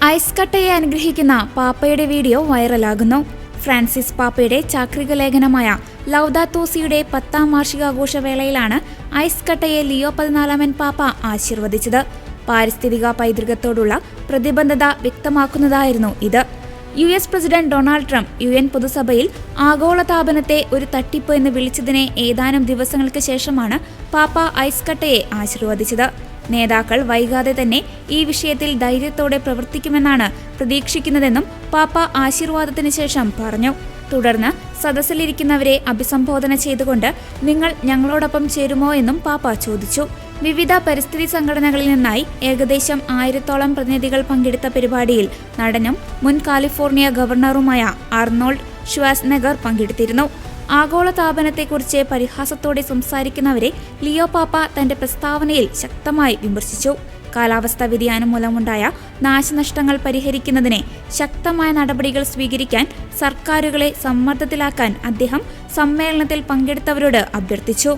Ice കട്ടയെ അനുഗ്രഹിക്കുന്ന പാപ്പയുടെ video വൈറലാകുന്നു. Francis പാപ്പയുടെ ചാക്രിക ലേഖനമായ ലൗദാത്തോസിയുടെ 10ാം വാർഷികാഘോഷവേളയിലാണ് ഐസ് കട്ടയെ ലിയോ 14 പാപ്പ ആശീർവദിച്ചത്. പാരിസ്ഥിതിക പൈതൃകത്തോടുള്ള പ്രതിബദ്ധത വ്യക്തമാക്കുന്നതായിരുന്നു ഇത്. US president Donald Trump UN പൊതുസഭയിൽ ആഗോളതാപനത്തെ ഒരു തട്ടിപ്പ് എന്ന് വിളിച്ചതിനെ ഏതാനും ദിവസങ്ങൾക്ക് ശേഷമാണ് പാപ്പ ഐസ് കട്ടയെ ആശീർവദിച്ചത്. നേതാക്കൾ വൈകാതെ തന്നെ ഈ വിഷയത്തിൽ ധൈര്യത്തോടെ പ്രവർത്തിക്കുമെന്നാണ് പ്രതീക്ഷിക്കുന്നതെന്നും പാപ്പ ആശീർവാദത്തിന് ശേഷം പറഞ്ഞു. തുടർന്ന് സദസ്സിലിരിക്കുന്നവരെ അഭിസംബോധന ചെയ്തുകൊണ്ട് നിങ്ങൾ ഞങ്ങളോടൊപ്പം ചേരുമോ എന്നും പാപ്പ ചോദിച്ചു. വിവിധ പരിസ്ഥിതി സംഘടനകളിൽ നിന്നായി ഏകദേശം 1000ഓളം പ്രതിനിധികൾ പങ്കെടുത്ത പരിപാടിയിൽ നടനും മുൻ കാലിഫോർണിയ ഗവർണറുമായ ആർണോൾഡ് ഷ്വാസ്നെഗർ പങ്കെടുത്തിരുന്നു. ആഗോളതാപനത്തെക്കുറിച്ച് പരിഹാസത്തോടെ സംസാരിക്കുന്നവരെ ലിയോ പാപ്പ തന്റെ പ്രസ്താവനയിൽ ശക്തമായി വിമർശിച്ചു. കാലാവസ്ഥാ വ്യതിയാനം മൂലമുണ്ടായ നാശനഷ്ടങ്ങൾ പരിഹരിക്കുന്നതിന് ശക്തമായ നടപടികൾ സ്വീകരിക്കാൻ സർക്കാരുകളെ സമ്മർദ്ദത്തിലാക്കാൻ അദ്ദേഹം സമ്മേളനത്തിൽ പങ്കെടുത്തവരോട് അഭ്യർത്ഥിച്ചു.